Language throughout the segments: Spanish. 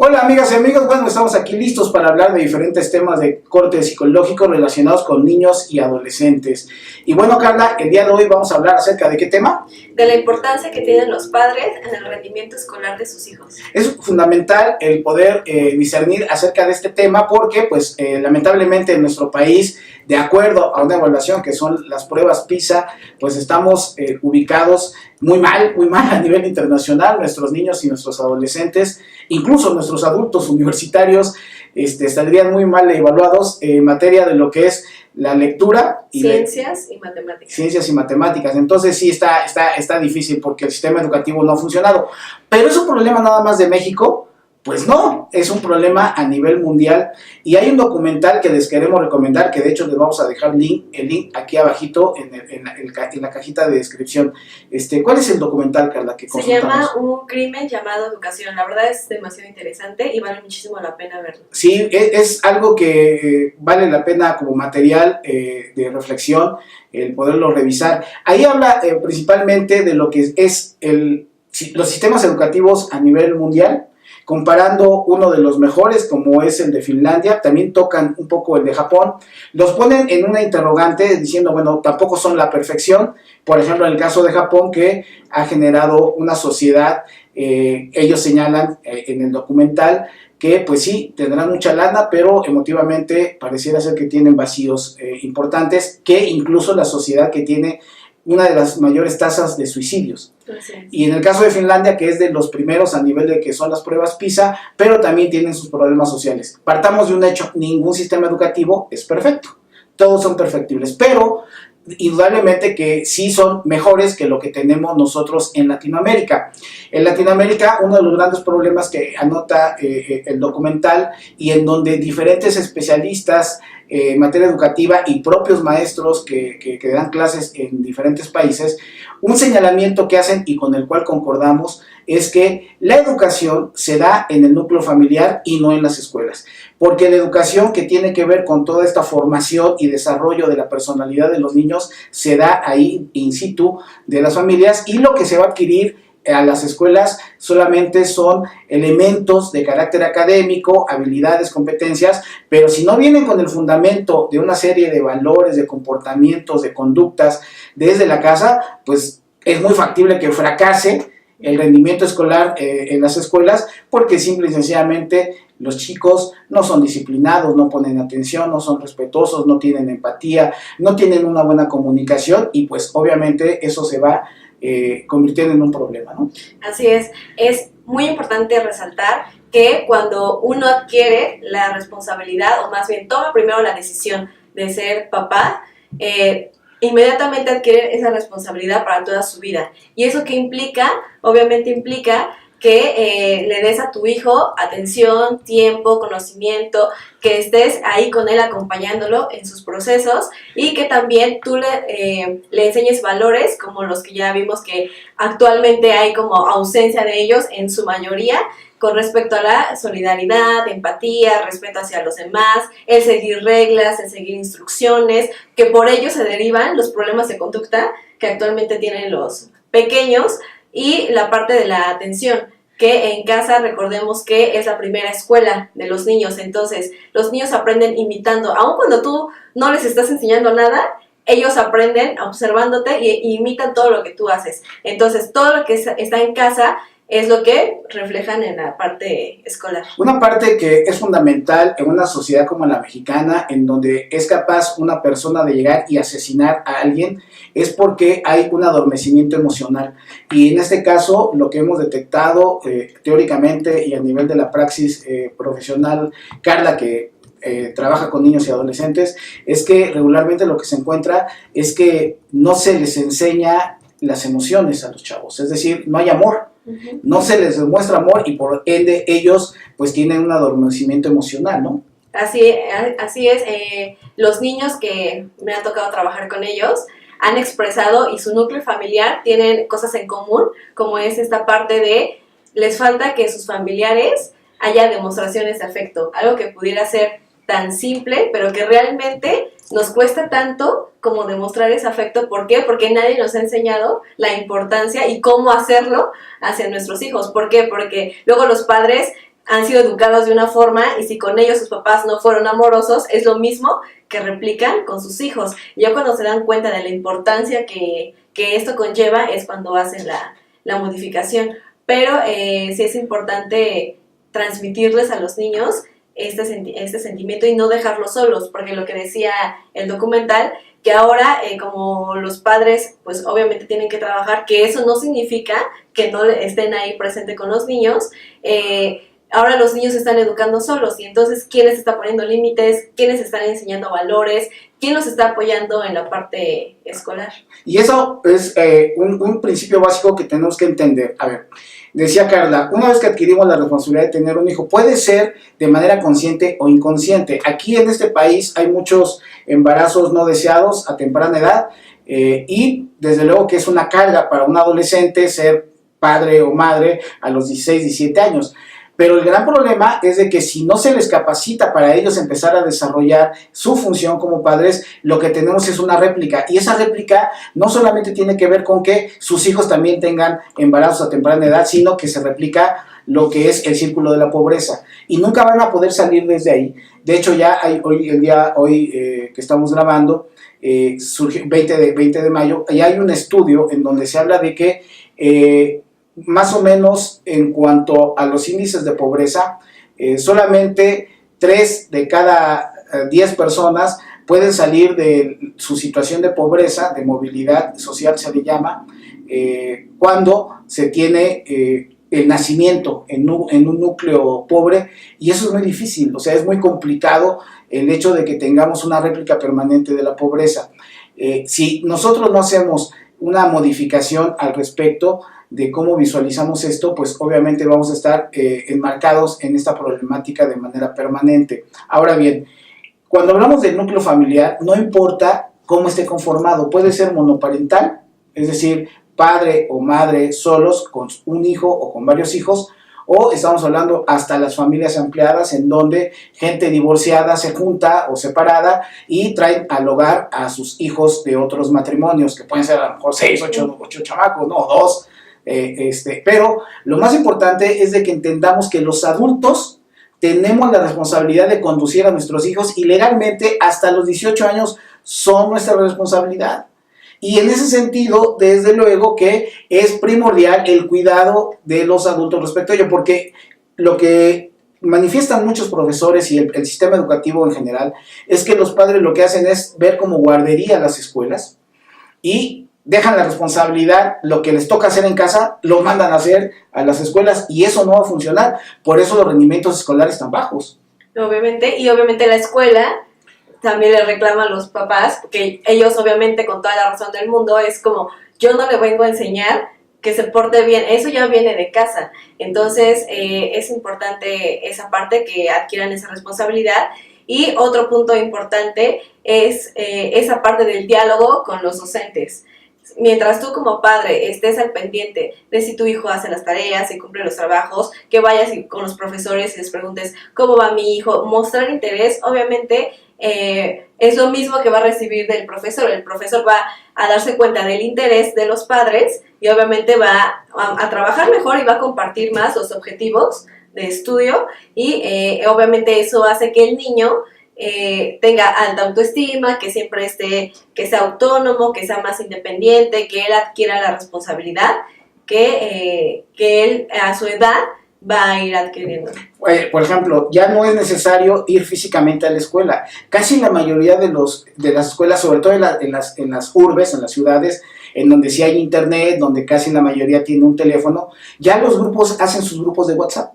Hola amigas y amigos, bueno, estamos aquí listos para hablar de diferentes temas de corte psicológico relacionados con niños y adolescentes. Y bueno, Carla, el día de hoy vamos a hablar acerca de ¿qué tema? De la importancia que tienen los padres en el rendimiento escolar de sus hijos. Es fundamental el poder discernir acerca de este tema porque, pues, lamentablemente en nuestro país, de acuerdo a una evaluación que son las pruebas PISA, pues estamos ubicados muy mal a nivel internacional. Nuestros niños y nuestros adolescentes, incluso nuestros adultos universitarios, estarían muy mal evaluados en materia de lo que es la lectura y ciencias y matemáticas. Ciencias y matemáticas. Entonces sí está difícil porque el sistema educativo no ha funcionado. Pero es un problema nada más de México. Pues no, es un problema a nivel mundial y hay un documental que les queremos recomendar, que de hecho les vamos a dejar el link aquí abajito en la cajita de descripción. ¿Cuál es el documental, Carla, que consultamos? Se llama Un crimen llamado educación. La verdad es demasiado interesante y vale muchísimo la pena verlo. Sí, es algo que vale la pena como material de reflexión, el poderlo revisar. Ahí habla principalmente de lo que es los sistemas educativos a nivel mundial, comparando uno de los mejores como es el de Finlandia. También tocan un poco el de Japón, los ponen en una interrogante diciendo, bueno, tampoco son la perfección. Por ejemplo, en el caso de Japón, que ha generado una sociedad, ellos señalan en el documental que pues sí, tendrán mucha lana, pero emotivamente pareciera ser que tienen vacíos importantes, que incluso la sociedad que tiene una de las mayores tasas de suicidios. Y en el caso de Finlandia, que es de los primeros a nivel de que son las pruebas PISA, pero también tienen sus problemas sociales. Partamos de un hecho: ningún sistema educativo es perfecto, todos son perfectibles, pero indudablemente que sí son mejores que lo que tenemos nosotros en Latinoamérica. En Latinoamérica, uno de los grandes problemas que anota el documental, y en donde diferentes especialistas en materia educativa y propios maestros que dan clases en diferentes países, un señalamiento que hacen y con el cual concordamos es que la educación se da en el núcleo familiar y no en las escuelas, porque la educación que tiene que ver con toda esta formación y desarrollo de la personalidad de los niños se da ahí in situ de las familias, y lo que se va a adquirir a las escuelas solamente son elementos de carácter académico, habilidades, competencias, pero si no vienen con el fundamento de una serie de valores, de comportamientos, de conductas desde la casa, pues es muy factible que fracase el rendimiento escolar en las escuelas, porque simple y sencillamente los chicos no son disciplinados, no ponen atención, no son respetuosos, no tienen empatía, no tienen una buena comunicación, y pues obviamente eso se va convirtiendo en un problema, ¿no? Así es muy importante resaltar que cuando uno adquiere la responsabilidad, o más bien toma primero la decisión de ser papá, inmediatamente adquiere esa responsabilidad para toda su vida. ¿Y eso qué implica? Obviamente implica que le des a tu hijo atención, tiempo, conocimiento, que estés ahí con él acompañándolo en sus procesos, y que también tú le enseñes valores como los que ya vimos que actualmente hay como ausencia de ellos en su mayoría, con respecto a la solidaridad, empatía, respeto hacia los demás, el seguir reglas, el seguir instrucciones, que por ello se derivan los problemas de conducta que actualmente tienen los pequeños, y la parte de la atención, que en casa recordemos que es la primera escuela de los niños. Entonces los niños aprenden imitando, aun cuando tú no les estás enseñando nada, ellos aprenden observándote e imitan todo lo que tú haces. Entonces todo lo que está en casa es lo que reflejan en la parte escolar. Una parte que es fundamental en una sociedad como la mexicana, en donde es capaz una persona de llegar y asesinar a alguien, es porque hay un adormecimiento emocional. Y en este caso, lo que hemos detectado teóricamente y a nivel de la praxis profesional, Carla, que trabaja con niños y adolescentes, es que regularmente lo que se encuentra es que no se les enseña las emociones a los chavos, es decir, no hay amor. No se les demuestra amor, y por ende ellos pues tienen un adormecimiento emocional, ¿no? Así es. Los niños que me ha tocado trabajar con ellos han expresado, y su núcleo familiar tienen cosas en común, como es esta parte de les falta que sus familiares haya demostraciones de afecto, algo que pudiera ser tan simple, pero que realmente nos cuesta tanto como demostrar ese afecto. ¿Por qué? Porque nadie nos ha enseñado la importancia y cómo hacerlo hacia nuestros hijos. ¿Por qué? Porque luego los padres han sido educados de una forma y si con ellos sus papás no fueron amorosos, es lo mismo que replican con sus hijos. Y ya cuando se dan cuenta de la importancia que esto conlleva es cuando hacen la modificación. Pero sí es importante transmitirles a los niños este sentimiento y no dejarlos solos, porque lo que decía el documental, que ahora como los padres pues obviamente tienen que trabajar, que eso no significa que no estén ahí presente con los niños, ahora los niños se están educando solos y entonces ¿quién les está poniendo límites? ¿Quién les está enseñando valores? ¿Quién los está apoyando en la parte escolar? Y eso es un principio básico que tenemos que entender. A ver, decía Carla, una vez que adquirimos la responsabilidad de tener un hijo, puede ser de manera consciente o inconsciente. Aquí en este país hay muchos embarazos no deseados a temprana edad y desde luego que es una carga para un adolescente ser padre o madre a los 16, 17 años. Pero el gran problema es de que si no se les capacita para ellos empezar a desarrollar su función como padres, lo que tenemos es una réplica. Y esa réplica no solamente tiene que ver con que sus hijos también tengan embarazos a temprana edad, sino que se replica lo que es el círculo de la pobreza. Y nunca van a poder salir desde ahí. De hecho, ya hay, hoy que estamos grabando, surge 20 de mayo, ya hay un estudio en donde se habla de que más o menos en cuanto a los índices de pobreza, solamente 3 de cada 10 personas pueden salir de su situación de pobreza, de movilidad social se le llama, cuando se tiene el nacimiento en un núcleo pobre, y eso es muy difícil, o sea, es muy complicado el hecho de que tengamos una réplica permanente de la pobreza. Si nosotros no hacemos una modificación al respecto de cómo visualizamos esto, pues obviamente vamos a estar enmarcados en esta problemática de manera permanente. Ahora bien, cuando hablamos del núcleo familiar, no importa cómo esté conformado, puede ser monoparental, es decir, padre o madre solos con un hijo o con varios hijos, o estamos hablando hasta las familias ampliadas en donde gente divorciada se junta o separada y traen al hogar a sus hijos de otros matrimonios, que pueden ser a lo mejor 6, 8 chamacos, no, 2. Pero lo más importante es de que entendamos que los adultos tenemos la responsabilidad de conducir a nuestros hijos y legalmente hasta los 18 años son nuestra responsabilidad. Y en ese sentido, desde luego que es primordial el cuidado de los adultos respecto a ello, porque lo que manifiestan muchos profesores y el sistema educativo en general es que los padres lo que hacen es ver como guardería las escuelas y dejan la responsabilidad, lo que les toca hacer en casa, lo mandan a hacer a las escuelas y eso no va a funcionar. Por eso los rendimientos escolares están bajos. Obviamente, y obviamente la escuela también le reclama a los papás, porque ellos obviamente con toda la razón del mundo es como, yo no le vengo a enseñar que se porte bien, eso ya viene de casa. Entonces es importante esa parte, que adquieran esa responsabilidad. Y otro punto importante es esa parte del diálogo con los docentes. Mientras tú como padre estés al pendiente de si tu hijo hace las tareas, si cumple los trabajos, que vayas con los profesores y les preguntes cómo va mi hijo, mostrar interés, obviamente es lo mismo que va a recibir del profesor. El profesor va a darse cuenta del interés de los padres y obviamente va a trabajar mejor y va a compartir más los objetivos de estudio y obviamente eso hace que el niño tenga alta autoestima, que siempre que sea autónomo, que sea más independiente, que él adquiera la responsabilidad que él a su edad va a ir adquiriendo. Por ejemplo, ya no es necesario ir físicamente a la escuela. Casi la mayoría de las escuelas, sobre todo en las urbes, en las ciudades, en donde sí hay internet, donde casi la mayoría tiene un teléfono, ya los grupos hacen sus grupos de WhatsApp.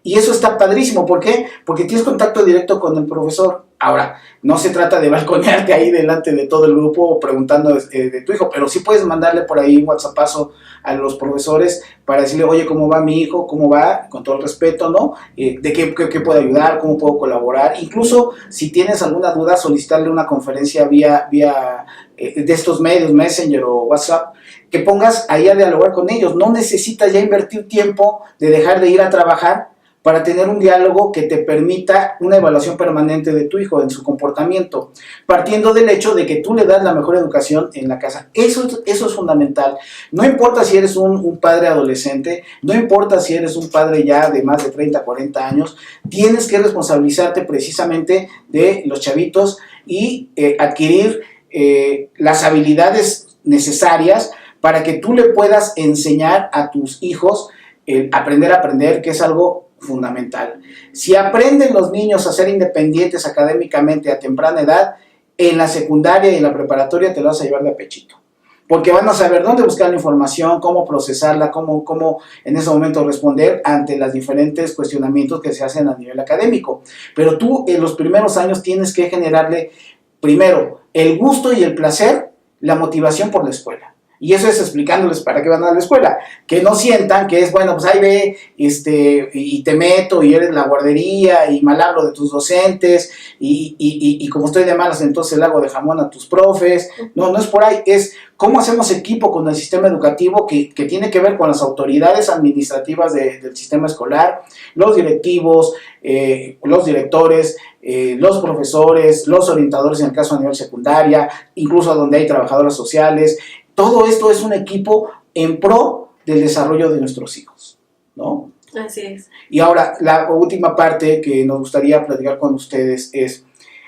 Y eso está padrísimo. ¿Por qué? Porque tienes contacto directo con el profesor. Ahora, no se trata de balconearte ahí delante de todo el grupo preguntando de tu hijo, pero sí puedes mandarle por ahí un WhatsAppazo a los profesores para decirle, oye, ¿cómo va mi hijo? ¿Cómo va? Con todo el respeto, ¿no? ¿De qué puedo ayudar? ¿Cómo puedo colaborar? Incluso, si tienes alguna duda, solicitarle una conferencia vía de estos medios, Messenger o WhatsApp, que pongas ahí a dialogar con ellos. No necesitas ya invertir tiempo de dejar de ir a trabajar para tener un diálogo que te permita una evaluación permanente de tu hijo en su comportamiento, partiendo del hecho de que tú le das la mejor educación en la casa. Eso es fundamental. No importa si eres un padre adolescente, no importa si eres un padre ya de más de 30, 40 años, tienes que responsabilizarte precisamente de los chavitos y adquirir las habilidades necesarias para que tú le puedas enseñar a tus hijos aprender a aprender, que es algo fundamental. Si aprenden los niños a ser independientes académicamente a temprana edad, en la secundaria y en la preparatoria te lo vas a llevar de a pechito. Porque van a saber dónde buscar la información, cómo procesarla, cómo en ese momento responder ante los diferentes cuestionamientos que se hacen a nivel académico. Pero tú en los primeros años tienes que generarle, primero, el gusto y el placer, la motivación por la escuela. Y eso es explicándoles para qué van a la escuela. Que no sientan que es, bueno, pues ahí ve, y te meto, y eres la guardería, y mal hablo de tus docentes, y como estoy de malas, entonces le hago de jamón a tus profes. No es por ahí, es cómo hacemos equipo con el sistema educativo que tiene que ver con las autoridades administrativas del sistema escolar, los directivos, los directores, los profesores, los orientadores en el caso a nivel secundaria, incluso donde hay trabajadoras sociales. Todo esto es un equipo en pro del desarrollo de nuestros hijos, ¿no? Así es. Y ahora, la última parte que nos gustaría platicar con ustedes es,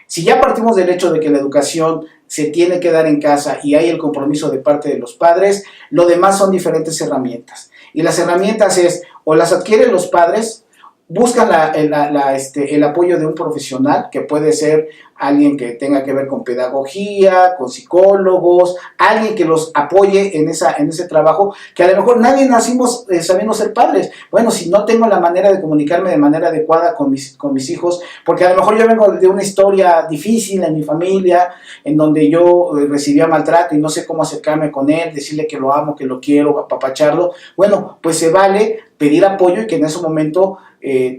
si ya partimos del hecho de que la educación se tiene que dar en casa y hay el compromiso de parte de los padres, lo demás son diferentes herramientas. Y las herramientas es, o las adquieren los padres, buscan el apoyo de un profesional, que puede ser alguien que tenga que ver con pedagogía, con psicólogos, alguien que los apoye en ese trabajo, que a lo mejor nadie nacimos sabiendo ser padres. Bueno, si no tengo la manera de comunicarme de manera adecuada con mis hijos, porque a lo mejor yo vengo de una historia difícil en mi familia, en donde yo recibía maltrato y no sé cómo acercarme con él, decirle que lo amo, que lo quiero, apapacharlo. Bueno, pues se vale pedir apoyo y que en ese momento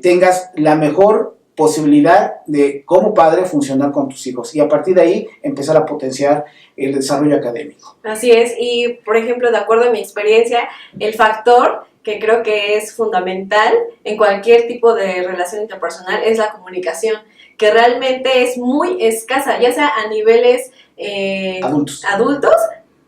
tengas la mejor posibilidad de, como padre, funcionar con tus hijos y a partir de ahí empezar a potenciar el desarrollo académico. Así es, y por ejemplo, de acuerdo a mi experiencia, el factor que creo que es fundamental en cualquier tipo de relación interpersonal es la comunicación, que realmente es muy escasa, ya sea a niveles adultos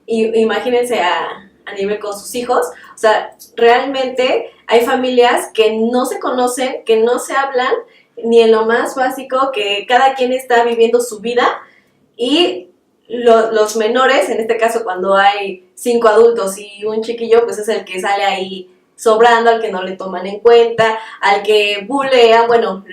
y imagínense a nivel con sus hijos. O sea, realmente hay familias que no se conocen, que no se hablan, ni en lo más básico, que cada quien está viviendo su vida y los menores, en este caso cuando hay 5 adultos y un chiquillo, pues es el que sale ahí sobrando, al que no le toman en cuenta, al que bulean, bueno,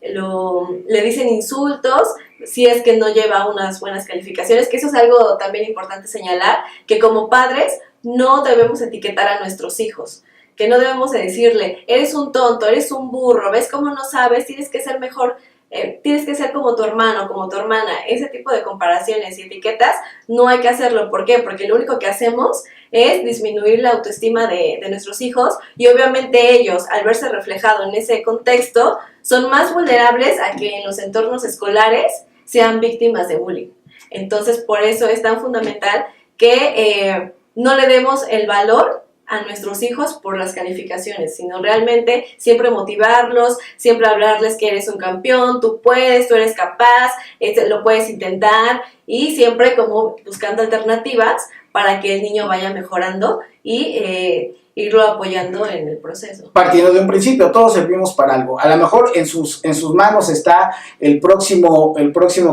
le dicen insultos, si es que no lleva unas buenas calificaciones, que eso es algo también importante señalar, que como padres no debemos etiquetar a nuestros hijos, que no debemos de decirle, eres un tonto, eres un burro, ves cómo no sabes, tienes que ser mejor, tienes que ser como tu hermano, como tu hermana. Ese tipo de comparaciones y etiquetas no hay que hacerlo. ¿Por qué? Porque lo único que hacemos es disminuir la autoestima de nuestros hijos y obviamente ellos, al verse reflejado en ese contexto, son más vulnerables a que en los entornos escolares sean víctimas de bullying. Entonces, por eso es tan fundamental que no le demos el valor a nuestros hijos por las calificaciones, sino realmente siempre motivarlos, siempre hablarles que eres un campeón, tú puedes, tú eres capaz, lo puedes intentar, y siempre como buscando alternativas para que el niño vaya mejorando y irlo apoyando en el proceso. Partiendo de un principio, todos servimos para algo. A lo mejor en sus manos está el próximo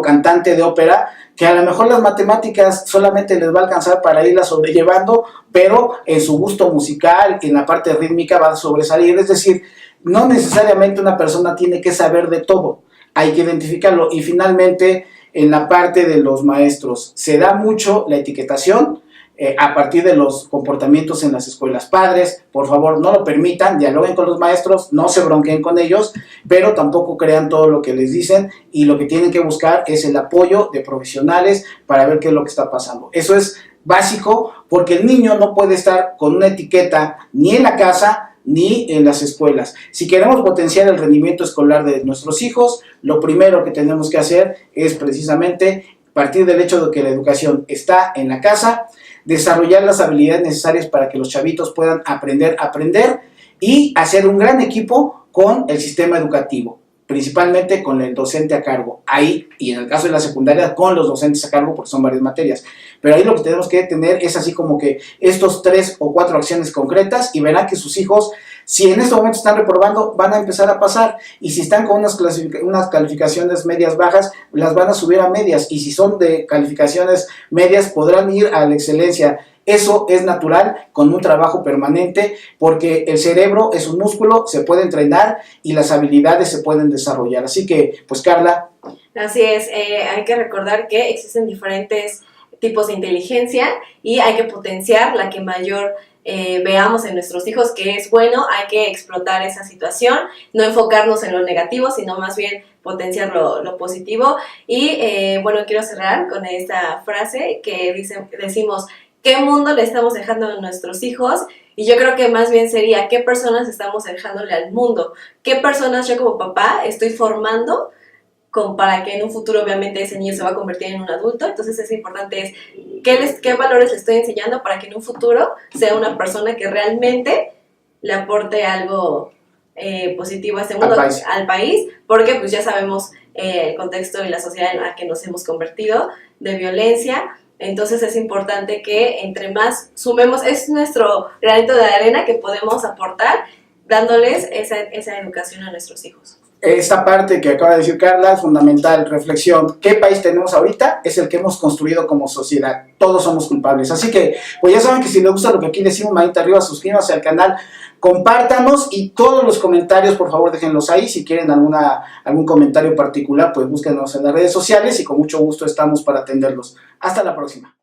cantante de ópera, que a lo mejor las matemáticas solamente les va a alcanzar para irla sobrellevando, pero en su gusto musical, en la parte rítmica va a sobresalir. Es decir, no necesariamente una persona tiene que saber de todo, hay que identificarlo. Y finalmente, en la parte de los maestros, se da mucho la etiquetación a partir de los comportamientos en las escuelas. Padres, por favor, no lo permitan, dialoguen con los maestros, no se bronqueen con ellos, pero tampoco crean todo lo que les dicen, y lo que tienen que buscar es el apoyo de profesionales para ver qué es lo que está pasando. Eso es básico, porque el niño no puede estar con una etiqueta ni en la casa ni en las escuelas. Si queremos potenciar el rendimiento escolar de nuestros hijos, lo primero que tenemos que hacer es precisamente partir del hecho de que la educación está en la casa, desarrollar las habilidades necesarias para que los chavitos puedan aprender y hacer un gran equipo con el sistema educativo, principalmente con el docente a cargo, ahí, y en el caso de la secundaria, con los docentes a cargo, porque son varias materias, pero ahí lo que tenemos que tener es así como que estos 3 o 4 acciones concretas, y verán que sus hijos, si en este momento están reprobando, van a empezar a pasar, y si están con unas calificaciones medias bajas, las van a subir a medias, y si son de calificaciones medias, podrán ir a la excelencia. Eso es natural con un trabajo permanente, porque el cerebro es un músculo, se puede entrenar y las habilidades se pueden desarrollar. Así que, pues Carla. Así es, hay que recordar que existen diferentes tipos de inteligencia y hay que potenciar la que mayor veamos en nuestros hijos que es bueno. Hay que explotar esa situación, no enfocarnos en lo negativo, sino más bien potenciar lo positivo. Y bueno, quiero cerrar con esta frase que decimos: ¿qué mundo le estamos dejando a nuestros hijos? Y yo creo que más bien sería, ¿qué personas estamos dejándole al mundo? ¿Qué personas yo como papá estoy formando para que en un futuro obviamente ese niño se va a convertir en un adulto? Entonces es importante qué valores le estoy enseñando para que en un futuro sea una persona que realmente le aporte algo positivo a este mundo, al país, porque pues ya sabemos el contexto y la sociedad en la que nos hemos convertido, de violencia. Entonces es importante que entre más sumemos, es nuestro granito de arena que podemos aportar dándoles esa educación a nuestros hijos. Esta parte que acaba de decir Carla es fundamental, reflexión. ¿Qué país tenemos ahorita? Es el que hemos construido como sociedad. Todos somos culpables. Así que, pues ya saben que si les gusta lo que aquí decimos, manita arriba, suscríbanse al canal, compártanos y todos los comentarios, por favor, déjenlos ahí. Si quieren algún comentario particular, pues búsquenos en las redes sociales y con mucho gusto estamos para atenderlos. Hasta la próxima.